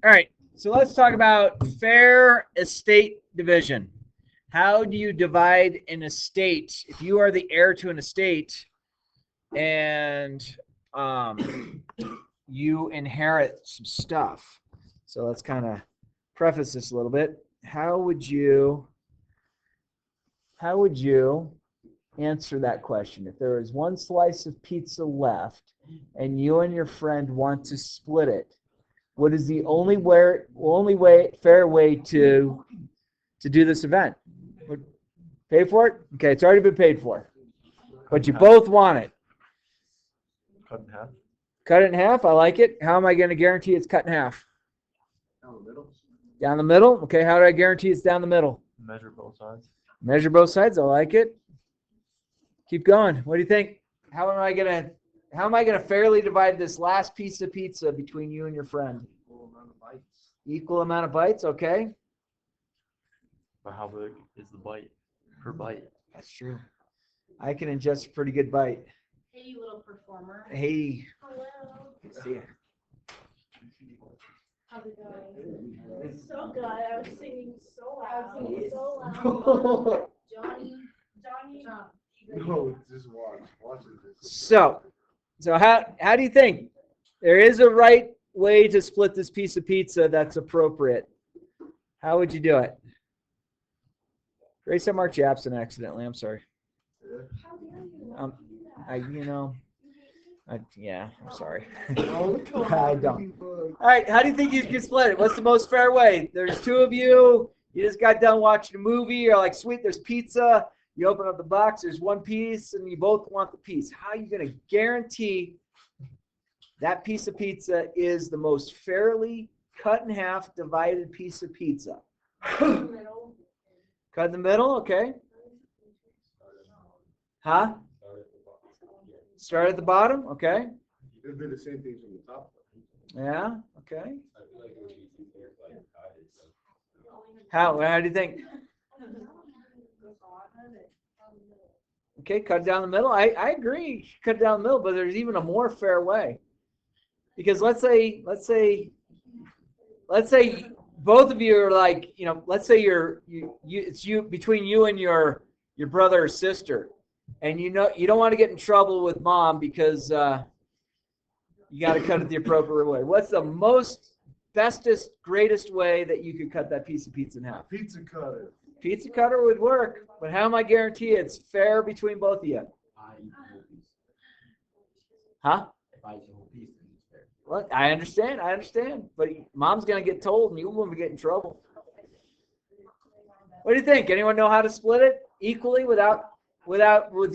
All right. So let's talk about fair estate division. How do you divide an estate? If you are the heir to an estate and um, you inherit some stuff. So let's kind of preface this a little bit. How would you answer that question? If there is one slice of pizza left and you and your friend want to split it, what is the fair way to do this event? Pay for it? Okay, it's already been paid for. But you both want it. Cut in half. Cut it in half. I like it. How am I going to guarantee it's cut in half? Down the middle. Down the middle? Okay, how do I guarantee it's down the middle? Measure both sides. Measure both sides. I like it. Keep going. What do you think? How am I gonna fairly divide this last piece of pizza between you and your friend? Equal amount of bites. Equal amount of bites, okay? But how big is the bite per bite? That's true. I can ingest a pretty good bite. Hey, you little performer. Hey. Hello. See ya. How's it going? It's so good. I was singing so loud. Johnny. No, just watch. Watch it. So how do you think? There is a right way to split this piece of pizza that's appropriate. How would you do it? Grace, I marked you absent accidentally. I'm sorry. How dare you? I'm sorry. Oh, I don't. All right, how do you think you can split it? What's the most fair way? There's two of you. You just got done watching a movie. You're like, sweet, there's pizza. You open up the box. There's one piece, and you both want the piece. How are you going to guarantee that piece of pizza is the most fairly cut in half, divided piece of pizza? Cut in the middle, okay. Huh? Start at the bottom, okay. It'd be the same thing from the top. Yeah, okay. How do you think? Okay, cut it down the middle. I agree, cut it down the middle, but there's even a more fair way. Because let's say both of you are like, let's say it's between you and your brother or sister, and you don't want to get in trouble with mom because you got to cut it the appropriate way. What's the bestest, greatest way that you could cut that piece of pizza in half? Pizza cutter. Pizza cutter would work, but how am I guarantee it's fair between both of you? Huh? If I eat the whole piece, then it's fair. Well, I understand, but mom's gonna get told, and you won't get in trouble. What do you think? Anyone know how to split it equally with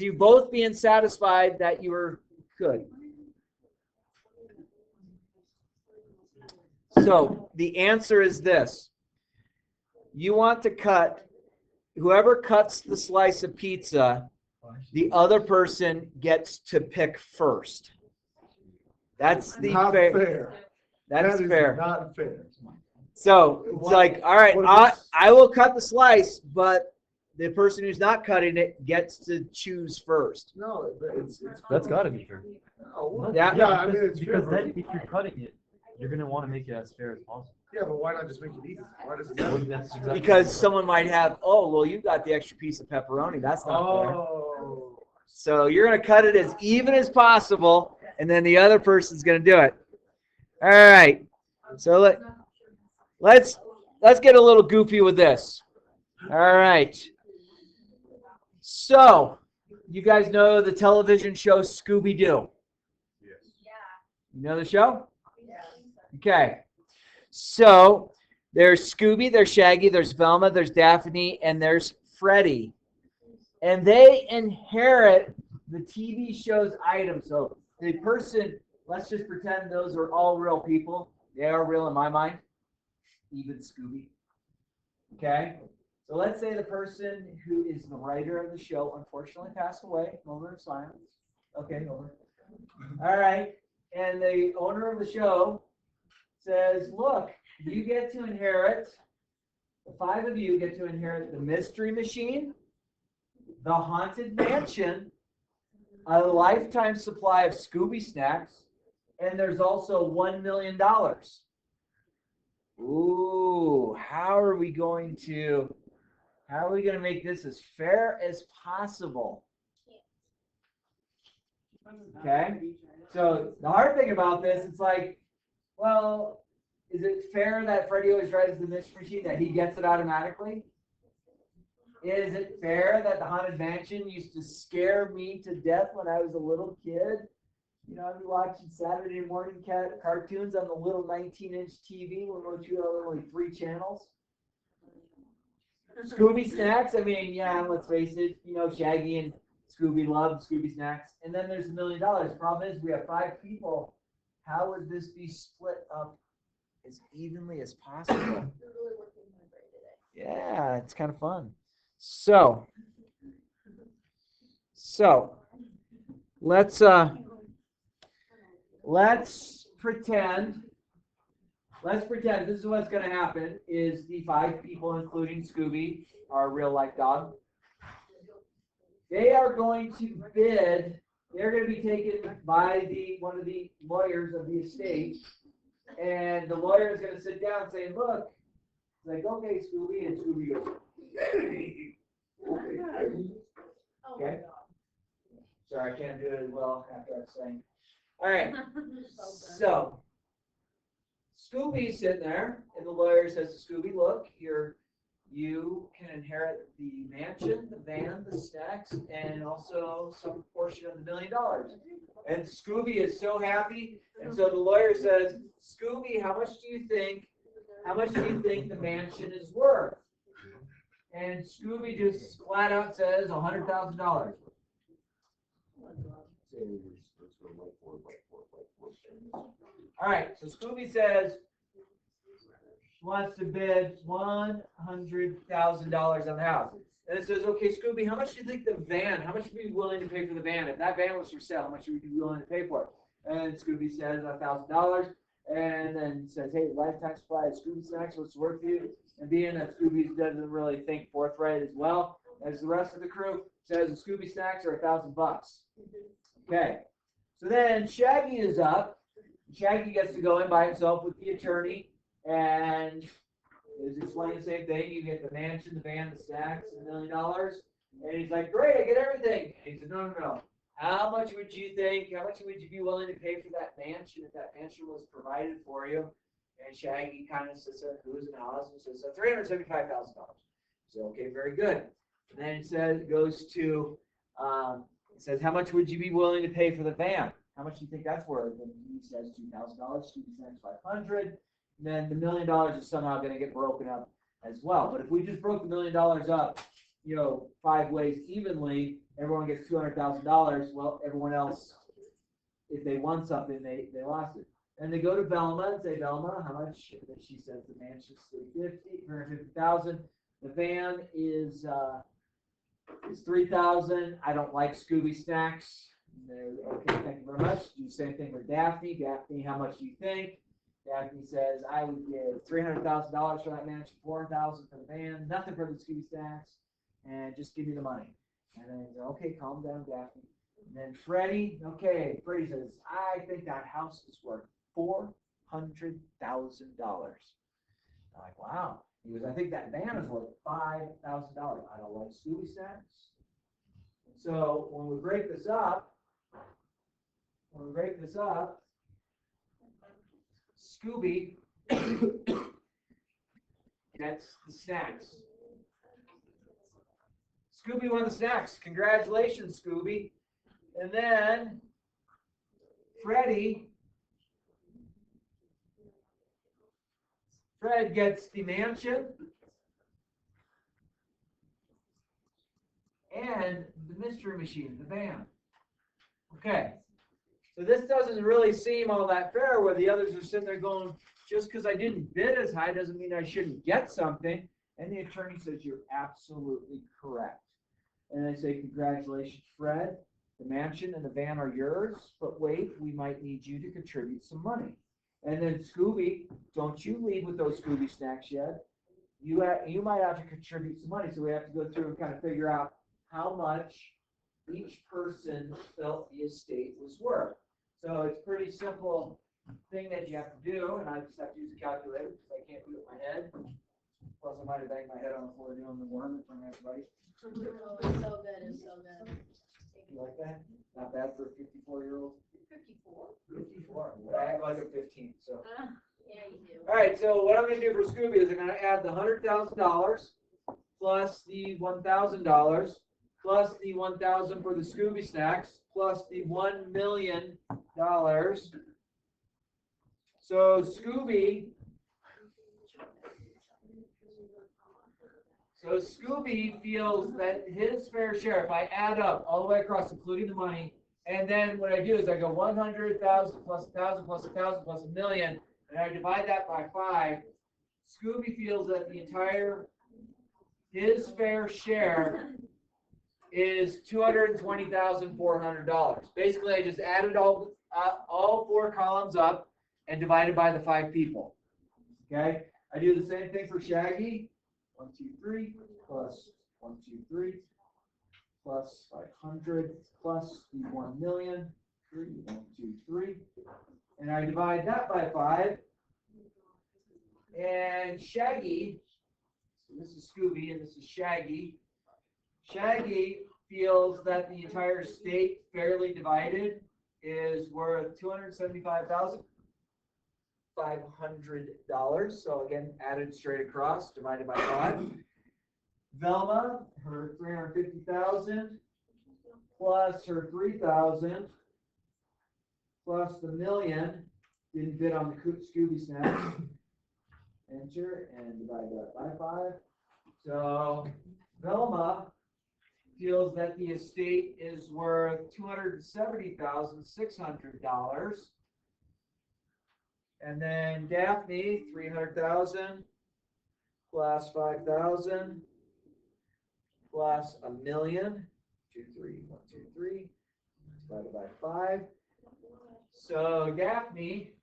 you both being satisfied that you were good? So the answer is this: you want to cut. Whoever cuts the slice of pizza, the other person gets to pick first. That's the Not fair. That's That is fair. Not fair. So it's like, all right, I will cut the slice, but the person who's not cutting it gets to choose first. No, it's That's got to be fair. no, Yeah. yeah. I mean, it's fair. Because then, if you're cutting it, you're gonna want to make it as fair as possible. Yeah, but why not just make it easy? Why does it Well, matter? that's exactly Because someone might have, oh, well, you got the extra piece of pepperoni. That's not fair. Oh. So you're going to cut it as even as possible, and then the other person's going to do it. All right. So let's get a little goofy with this. All right. So you guys know the television show Scooby-Doo. Yes. You know the show? Okay. So there's Scooby, there's Shaggy, there's Velma, there's Daphne, and there's Freddy. And they inherit the TV show's items. So the person, let's just pretend those are all real people. They are real in my mind. Even Scooby. Okay? So let's say the person who is the writer of the show unfortunately passed away. Moment of silence. Okay, over. All right. And the owner of the show says, look, you get to inherit, the five of you get to inherit the Mystery Machine, the Haunted Mansion, a lifetime supply of Scooby snacks, and there's also $1 million. Ooh, how are we going to make this as fair as possible? Okay. So the hard thing about this, it's like, well, is it fair that Freddie always drives the Mystery Machine, that he gets it automatically? Is it fair that the Haunted Mansion used to scare me to death when I was a little kid? You know, I'd be watching Saturday morning cartoons on the little 19-inch TV when we had only 3 channels. Scooby Snacks, I mean, yeah, let's face it, you know, Shaggy and Scooby love Scooby Snacks. And then there's $1 million. The problem is we have 5 people. How would this be split up as evenly as possible? You're really working my brain today. Yeah, it's kind of fun. So let's pretend this is what's going to happen is the 5 people, including Scooby, our real life dog. They are going to bid. They're going to be taken by one of the lawyers of the estate, and the lawyer is going to sit down and say, "Look," it's like, "Okay, Scooby," and Scooby goes, "Okay." Oh Okay. my God. Sorry, I can't do it as well after I'm saying. All right. So Scooby's sitting there, and the lawyer says to Scooby, "Look, you can inherit the mansion, the van, the snacks, and also some portion of the $1 million." And Scooby is so happy, and so the lawyer says, "Scooby, how much do you think the mansion is worth?" And Scooby just flat out says $100,000. All right, so Scooby says he wants to bid $100,000 on the house. And it says, "Okay, Scooby, how much do you think the van, how much would you be willing to pay for the van? If that van was for sale, how much would you be willing to pay for it?" And Scooby says $1,000. And then says, "Hey, lifetime supply of Scooby Snacks, what's it worth for you?" And being that Scooby doesn't really think forthright as well as the rest of the crew, says the Scooby Snacks are $1,000. Okay. So then Shaggy is up. Shaggy gets to go in by himself with the attorney and is explaining the same thing. You get the mansion, the van, the snacks, $1 million. And he's like, "Great, I get everything." And he said, "No. How much would you think? How much would you be willing to pay for that mansion if that mansion was provided for you?" And Shaggy kind of sits there, who's an Oz, and says, $375,000. So, okay, very good. And then it says, "How much would you be willing to pay for the van? How much do you think that's worth?" And he says $2,000. Scooby says $500. And then the $1 million is somehow going to get broken up as well. But if we just broke the $1 million up, 5 ways evenly, everyone gets $200,000. Well, everyone else, if they won something, they lost it. And they go to Velma and say, "Velma, how much?" And she says the mansion's $350,000. The van is $3,000. I don't like Scooby Snacks. Okay, thank you very much. Do the same thing with Daphne. Daphne, how much do you think? Daphne says, "I would give $300,000 for that mansion, $400,000 for the van, nothing for the Scooby Snacks, and just give me the money." And then he's like, "Okay, calm down, Daphne." And then Freddie says, "I think that house is worth $400,000. I'm like, "Wow." He goes, "I think that van is worth $5,000. I don't like Scooby Snacks." So when we break this up, Scooby gets the snacks. Scooby won the snacks. Congratulations, Scooby. And then Fred gets the mansion and the Mystery Machine, the van. Okay. So this doesn't really seem all that fair where the others are sitting there going, "Just because I didn't bid as high doesn't mean I shouldn't get something." And the attorney says, "You're absolutely correct." And they say, "Congratulations, Fred. The mansion and the van are yours, but wait, we might need you to contribute some money." And then Scooby, don't you leave with those Scooby Snacks yet. You might have to contribute some money. So we have to go through and kind of figure out how much each person felt the estate was worth. So it's pretty simple thing that you have to do, and I just have to use a calculator because I can't do it in my head. Plus, I might have banged my head on the floor doing the worm in front of everybody. Oh, it's so good, it's so good. You like that? Not bad for a 54-year-old. 54? 54. But I act like a 15. So, Yeah, you do. all right. So what I'm going to do for Scooby is I'm going to add the $100,000 plus the $1,000 plus the $1,000 for the Scooby snacks plus the $1 million. So Scooby feels that his fair share, if I add up all the way across, including the money, and then what I do is I go 100,000 plus 1,000 plus 1,000 plus 1,000,000, and I divide that by 5. Scooby feels that his fair share is $220,400. Basically, I just added all 4 columns up and divided by the 5 people. Okay, I do the same thing for Shaggy. 1, 2, 3 plus 1, 2, 3 plus 500 plus the 1 million. 3, 1, 2, 3, and I divide that by 5. And Shaggy, so this is Scooby and this is Shaggy. Shaggy feels that the entire state fairly divided is worth $275,500. So again, added straight across, divided by 5. Velma, her $350,000 plus her $3,000 plus the $1,000,000 didn't fit on the Scooby snacks. Enter and divide that by 5. So Velma feels that the estate is worth $270,600. And then Daphne, 300,000 plus 5,000 plus $1,000,000. 2, 3, 1, 2, 3 divided by 5. So Daphne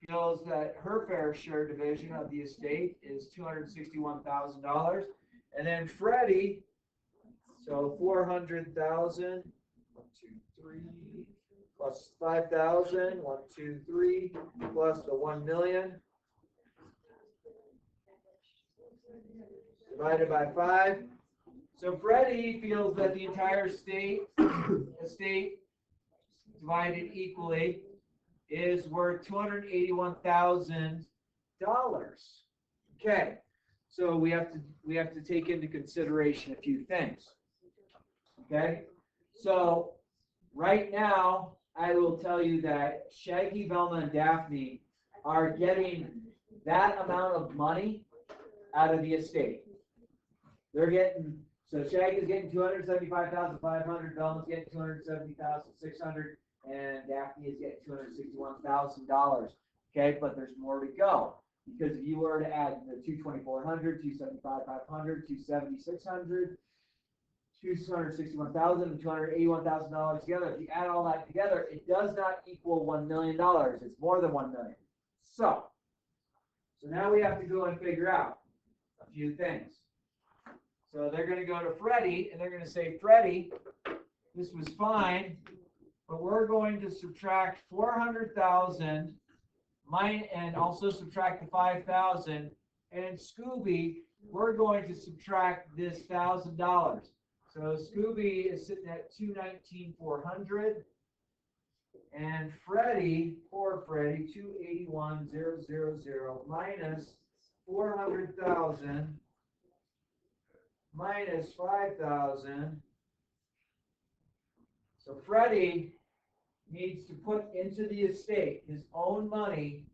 feels that her fair share division of the estate is $261,000. And then Freddie, so 400,000, 1, 2, 3, plus 5,000, 1, 2, 3, plus the 1,000,000, divided by 5. So Freddie feels that the entire estate divided equally is worth $281,000. Okay. So we have to take into consideration a few things. Okay? So right now, I will tell you that Shaggy, Velma, and Daphne are getting that amount of money out of the estate. So Shaggy's getting $275,500, Velma's getting $270,600, and Daphne is getting $261,000. Okay, but there's more to go. Because if you were to add the 224,400, 275,500, 276,600, 261,000, and $281,000 together, if you add all that together, it does not equal $1 million. It's more than $1 million. So now we have to go and figure out a few things. So they're going to go to Freddie, and they're going to say, Freddie, this was fine, but we're going to subtract 400,000 and also subtract the 5,000, and Scooby, we're going to subtract this $1,000. So Scooby is sitting at $219,400, and Freddie, poor Freddie, $281,000 minus 400,000 minus 5,000. So Freddie needs to put into the estate his own money,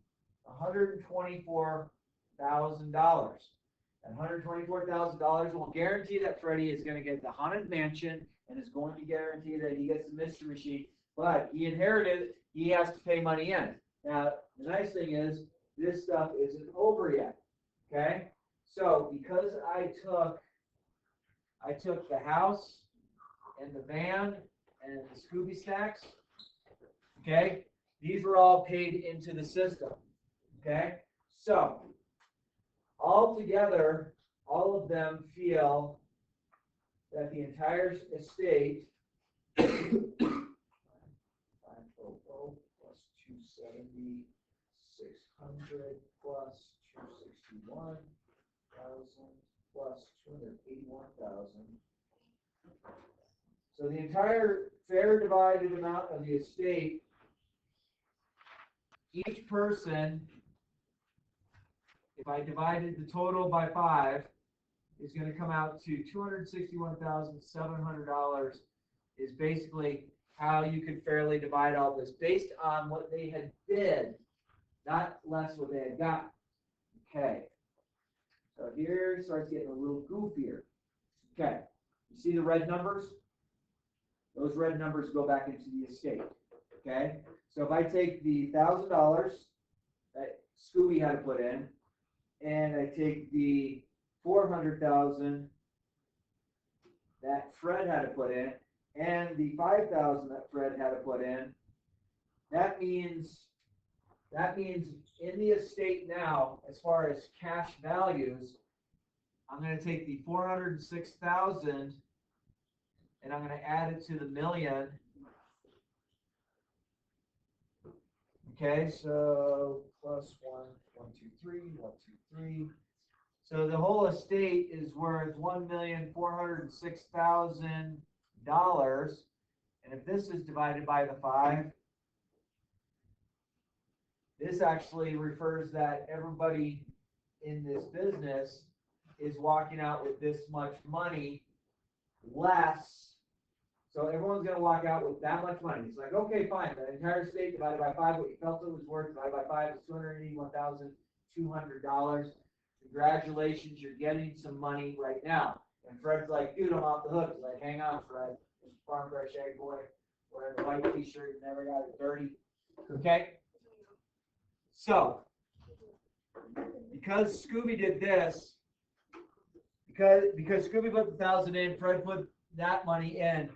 $124,000. And $124,000 will guarantee that Freddie is going to get the haunted mansion and is going to guarantee that he gets the mystery machine. But he inherited, he has to pay money in. Now, the nice thing is, this stuff isn't over yet. Okay? So, because I took the house and the van and the Scooby snacks, okay? These were all paid into the system. Okay? So, altogether, all of them feel that the entire estate, 500 plus 7,600 plus 261,000 plus 281,000. So the entire fair divided amount of the estate, each person, if I divided the total by 5, is going to come out to $261,700 is basically how you can fairly divide all this based on what they had bid, not less what they had got. Okay. So here it starts getting a little goofier. Okay. You see the red numbers? Those red numbers go back into the estate. Okay. So if I take the $1,000 that Scooby had to put in, and I take the 400,000 that Fred had to put in, and the 5,000 that Fred had to put in, that means in the estate now, as far as cash values, I'm going to take the 406,000 and I'm going to add it to the million. Okay, so plus 1, 1, 2, 3, 1, 2, 3. So the whole estate is worth $1,406,000. And if this is divided by the 5, this actually refers that everybody in this business is walking out with this much money less. So everyone's going to walk out with that much money. It's like, okay, fine. The entire estate divided by 5, what you felt it was worth, divided by 5 is $281,200. Congratulations, you're getting some money right now. And Fred's like, dude, I'm off the hook. He's like, hang on, Fred. This Farm Fresh Egg Boy wearing the white t-shirt, never got it dirty. Okay? So, because Scooby did this, because Scooby put the 1,000 in, Fred put that money in,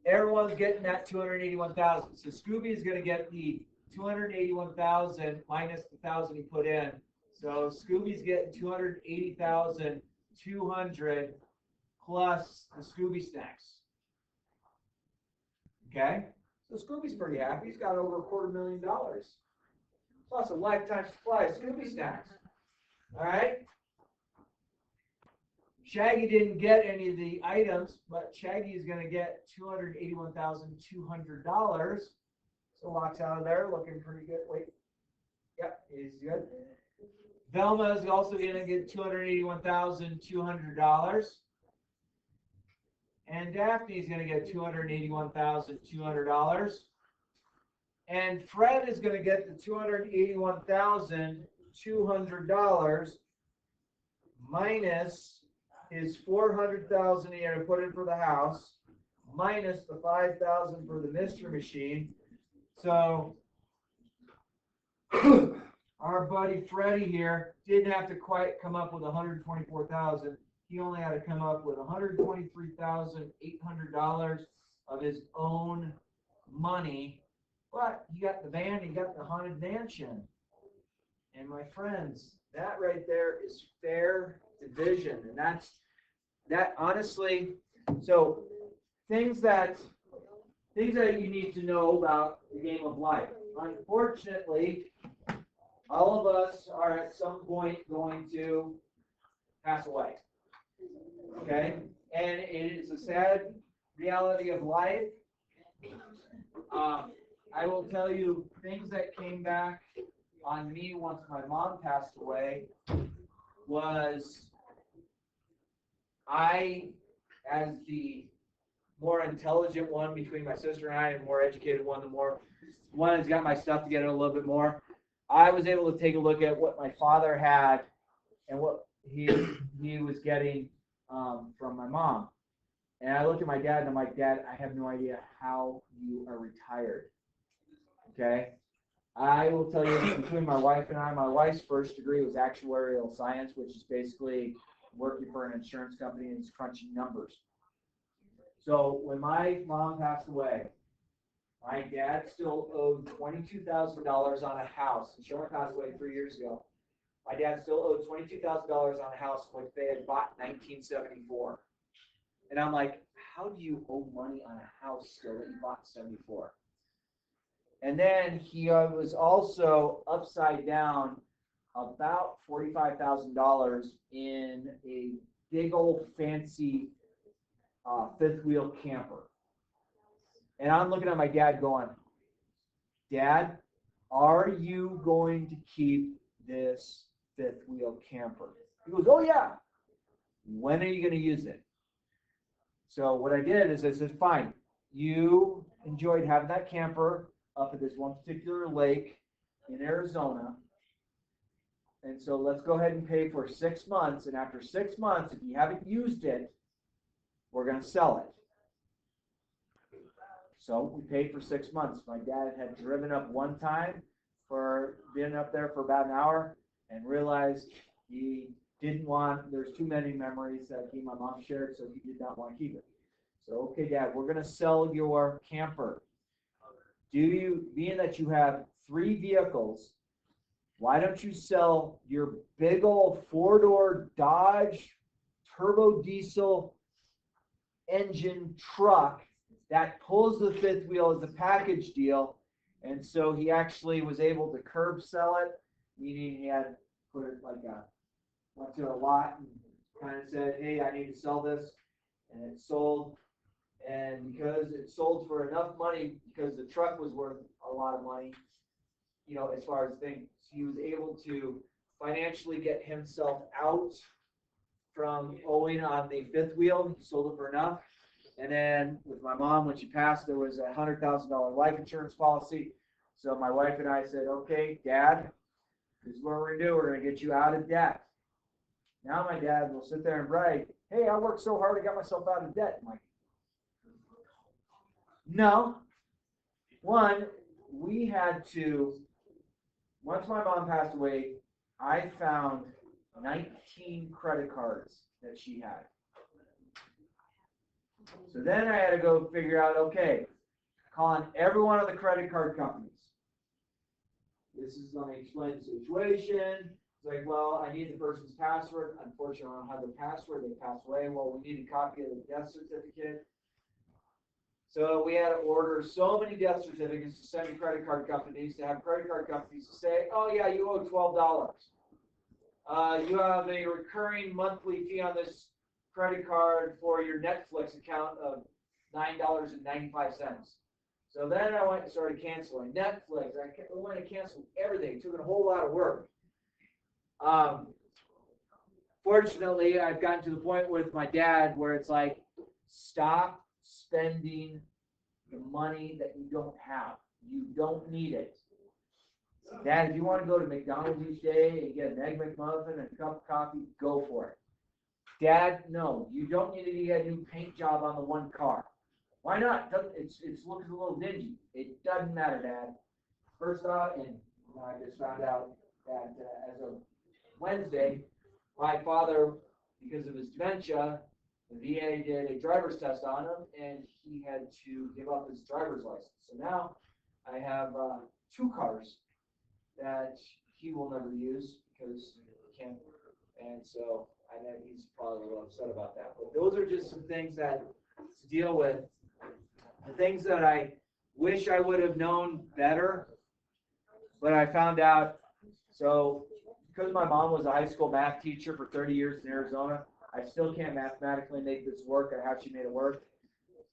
everyone's getting that 281,000. So Scooby is going to get the 281,000 minus the 1,000 he put in. So Scooby's getting 280,200 plus the Scooby snacks. Okay? So Scooby's pretty happy. He's got over $250,000 plus a lifetime supply of Scooby snacks. All right? Shaggy didn't get any of the items, but Shaggy is going to get $281,200. So walks out of there looking pretty good. Wait. Yep, he's good. Velma is also going to get $281,200. And Daphne is going to get $281,200. And Fred is going to get the $281,200 minus his $400,000 he had to put in for the house, minus the $5,000 for the Mystery Machine. So our buddy Freddie here didn't have to quite come up with $124,000. He only had to come up with $123,800 of his own money. But he got the van, he got the haunted mansion. And my friends, that right there is fair division. And that honestly, so things that you need to know about the game of life. Unfortunately, all of us are at some point going to pass away. Okay? And it is a sad reality of life. I will tell you things that came back on me once my mom passed away was I, as the more intelligent one between my sister and I, and more educated one, the one that's got my stuff together a little bit more, I was able to take a look at what my father had and what he was getting from my mom. And I looked at my dad and I'm like, Dad, I have no idea how you are retired. Okay? I will tell you, between my wife and I, my wife's first degree was actuarial science, which is basically working for an insurance company and it's crunching numbers. So when my mom passed away, my dad still owed $22,000 on a house. And she only passed away 3 years ago. My dad still owed $22,000 on a house which they had bought in 1974. And I'm like, how do you owe money on a house still that you bought in 74? And then he was also upside down about $45,000 in a big old fancy fifth wheel camper. And I'm looking at my dad going, Dad, are you going to keep this fifth wheel camper? He goes, oh yeah. When are you going to use it? So what I did is I said, fine, you enjoyed having that camper up at this one particular lake in Arizona. And so let's go ahead and pay for 6 months. And after 6 months, if you haven't used it, we're going to sell it. So we paid for 6 months. My dad had driven up one time for being up there for about an hour and realized he didn't want, there's too many memories that he and my mom shared, so he did not want to keep it. So, okay, Dad, we're going to sell your camper. Being that you have 3 vehicles, why don't you sell your big old 4-door Dodge turbo diesel engine truck that pulls the fifth wheel as a package deal? And so he actually was able to curb sell it, meaning he had put it like went to a lot and kind of said, hey, I need to sell this. And it sold. And because it sold for enough money, because the truck was worth a lot of money, you know, as far as things, he was able to financially get himself out from owing on the fifth wheel. He sold it for enough. And then with my mom, when she passed, there was a $100,000 life insurance policy. So my wife and I said, okay, Dad, this is what we're going to do. We're going to get you out of debt. Now my dad will sit there and brag, hey, I worked so hard, I got myself out of debt. I'm like, no. One, we had to, once my mom passed away, I found 19 credit cards that she had. So then I had to go figure out, okay, calling every one of the credit card companies. This is going to explain the situation. It's like, well, I need the person's password. Unfortunately, I don't have the password. They passed away. Well, we need a copy of the death certificate. So we had to order so many death certificates to send to credit card companies, to have credit card companies to say, oh, yeah, you owe $12. You have a recurring monthly fee on this credit card for your Netflix account of $9.95. So then I went and started canceling Netflix. I went and canceled everything. It took a whole lot of work. Fortunately, I've gotten to the point with my dad where it's like, stop spending the money that you don't have. You don't need it. Dad, if you want to go to McDonald's each day and get an Egg McMuffin and a cup of coffee, go for it. Dad, no, you don't need to get a new paint job on the one car. Why not? It's looking a little dingy. It doesn't matter, Dad. First off, and I just found out that as of Wednesday, my father, because of his dementia, the VA did a driver's test on him, and he had to give up his driver's license. So now I have 2 cars that he will never use because he can't. And so I know he's probably a little upset about that. But those are just some things that to deal with. The things that I wish I would have known better, but I found out. So because my mom was a high school math teacher for 30 years in Arizona, I still can't mathematically make this work or how she made it work.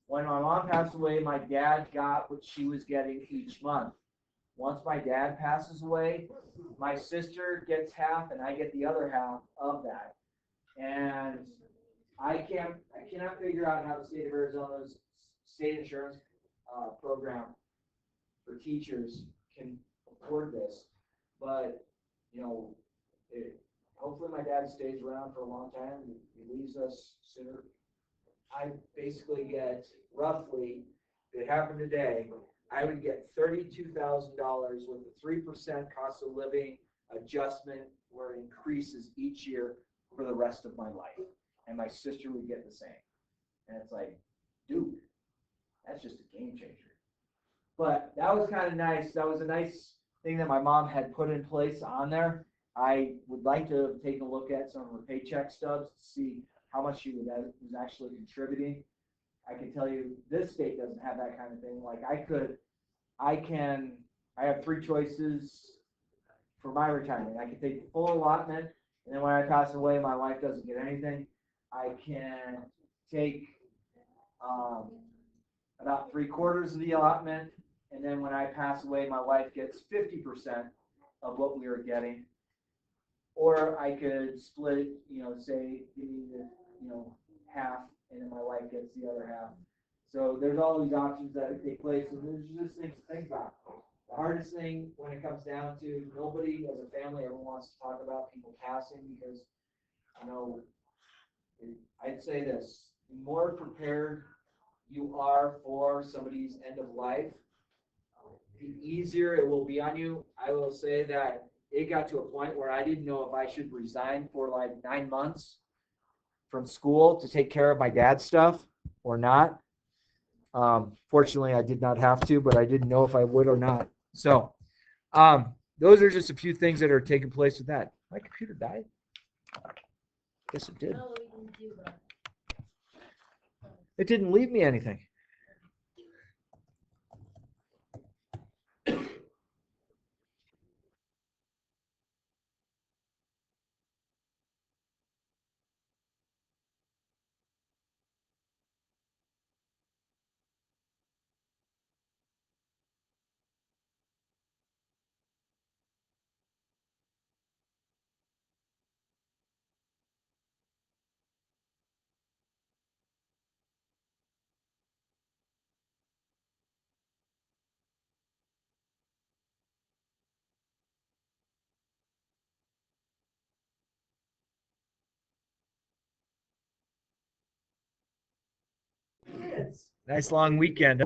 When my mom passed away, my dad got what she was getting each month. Once my dad passes away, my sister gets half and I get the other half of that. And I cannot figure out how the state of Arizona's state insurance program for teachers can afford this. But, you know, hopefully my dad stays around for a long time and he leaves us sooner. I basically get roughly, if it happened today, I would get $32,000 with a 3% cost of living adjustment where it increases each year for the rest of my life. And my sister would get the same. And it's like, dude, that's just a game changer. But that was kind of nice. That was a nice thing that my mom had put in place on there. I would like to take a look at some of her paycheck stubs to see how much she was actually contributing. I can tell you this state doesn't have that kind of thing. Like I could I have three choices for my retirement. I can take the full allotment, and then when I pass away, my wife doesn't get anything. I can take about 3/4 of the allotment, and then when I pass away, my wife gets 50% of what we are getting. Or I could split, say, give me the, half, and then my wife gets the other half. So there's all these options that could take place, and there's just things to think about. The hardest thing when it comes down to nobody as a family ever wants to talk about people passing because, I'd say this, the more prepared you are for somebody's end of life, the easier it will be on you. I will say that it got to a point where I didn't know if I should resign for like 9 months from school to take care of my dad's stuff or not. Fortunately, I did not have to, but I didn't know if I would or not. So, those are just a few things that are taking place with that. My computer died. Guess it did. No, we can do that. It didn't leave me anything. Nice long weekend.